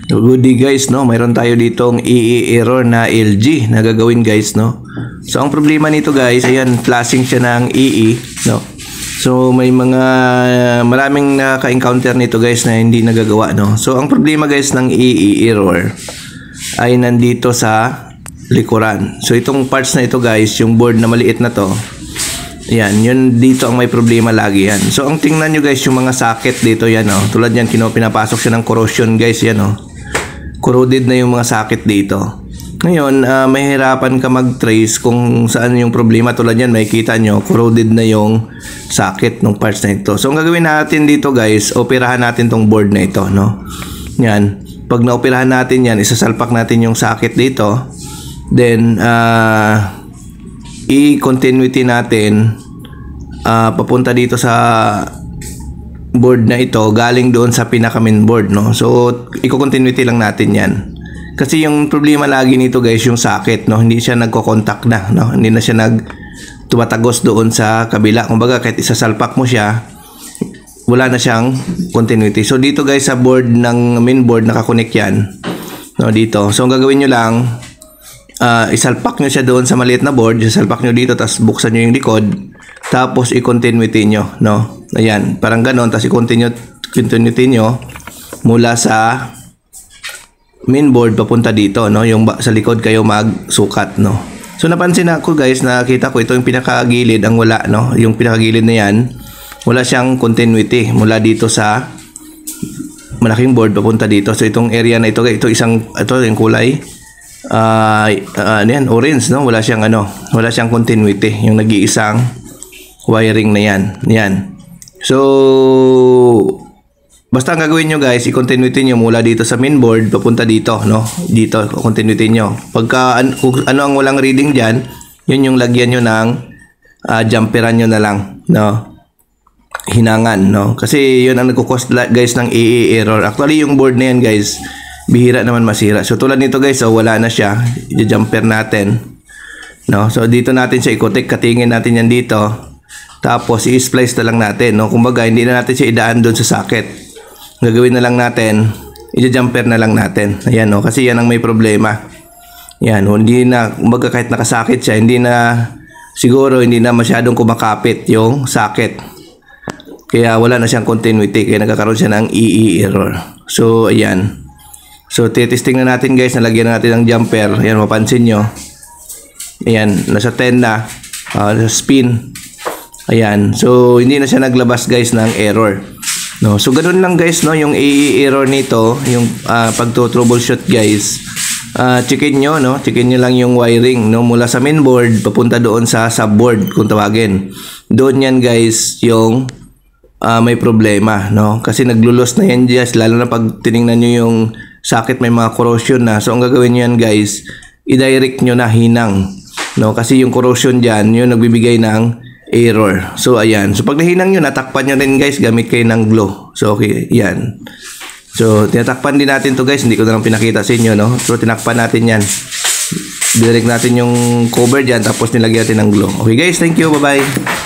Goodie guys, no? Mayroon tayo ditong EE error na LG na gagawin guys, no? So ang problema nito guys, ayan, flashing siya ng EE, no? So may maraming naka-encounter nito guys na hindi nagagawa, no? So ang problema guys ng EE error ay nandito sa likuran. So itong parts na ito guys, yung board na maliit na to, ayan, yun dito ang may problema lagi yan. So ang tingnan nyo guys, yung mga socket dito, yan, no? Tulad yan, pinapasok siya ng corrosion guys, yan, no? Corroded na yung mga socket dito. Ngayon, mahirapan ka mag-trace kung saan yung problema. Tulad yan, makikita nyo, corroded na yung socket ng parts na ito. So, ang gagawin natin dito guys, operahan natin tong board na ito, no? Yan. Pag naoperahan natin yan, isasalpak natin yung socket dito. Then, i-continuity natin papunta dito sa board na ito galing doon sa pinaka main board, no? So i-continuity lang natin yan kasi yung problema lagi nito guys, yung socket, no? Hindi siya nagko-contact na, no? Hindi na siya tumatagos doon sa kabila. Kumbaga kahit isasalpak mo siya, wala na siyang continuity. So dito guys sa board ng main board nakakonect yan, no? Dito. So ang gagawin nyo lang, isalpak nyo siya doon sa maliit na board, isalpak nyo dito, tapos buksan nyo yung likod, tapos i-continuity nyo, no? Ayan, parang ganon, tapos i-continuity nyo mula sa main board papunta dito, no? Yung sa likod kayo magsukat, no? So napansin ako guys, nakita ko ito yung pinakagilid ang wala, no? Yung pinakagilid na yan, wala siyang continuity mula dito sa malaking board papunta dito. So itong area na ito, ito yung kulay yan, orange, no? Wala siyang wala siyang continuity, yung nag-iisang wiring na yan. Yan. So basta ang gagawin nyo guys, i-continuity nyo mula dito sa main board papunta dito, no? Dito, continuity nyo. Pagka kung ano ang walang reading dyan, yun yung lagyan nyo ng jumperan nyo na lang, no? Hinangan, no? Kasi yun ang nagkukos guys ng EE error. Actually yung board na yan guys, bihira naman masira. So tulad nito guys, wala na siya. I-jumper natin, no? So dito natin siya ikotek, katingin natin yan dito. Tapos i-splice na lang natin, no? Kumbaga hindi na natin siya idaan doon sa socket. Gagawin na lang natin, i-jumper na lang natin. Ayan, no? Kasi yan ang may problema. Yan, hindi na, kumbaga kahit nakasakit siya, hindi na masyadong kumakapit yung socket. Kaya wala na siyang continuity, kaya nagkakaroon siya ng EE error. So ayan. So titesting na natin guys, nalagyan na natin ng jumper. Ayan, mapansin nyo. Ayan, nasa 10 na, nasa spin. Ayan, so hindi na siya naglabas guys ng error, no? So ganoon lang guys, no, yung EE error nito, yung pagto-troubleshoot guys. Checkin nyo, no? Checkin nyo lang yung wiring, no, mula sa main board papunta doon sa subboard kung tawagin. Doon yan guys yung may problema, no? Kasi naglulos na yan guys, lalo na pag tiningnan nyo yung socket may mga corrosion na. So ang gagawin nyo yan guys, i-direct nyo na hinang, no? Kasi yung corrosion dyan, yung nagbibigay ng error. So ayan, so pag nahinang nyo, natakpan nyo rin guys, gamit kayo ng glue. So okay, yan. So tinatakpan din natin to guys, hindi ko na lang pinakita sa inyo, no? So tinakpan natin yan, direct natin yung cover dyan, tapos nilagyan natin ng glue. Okay guys, thank you, bye bye.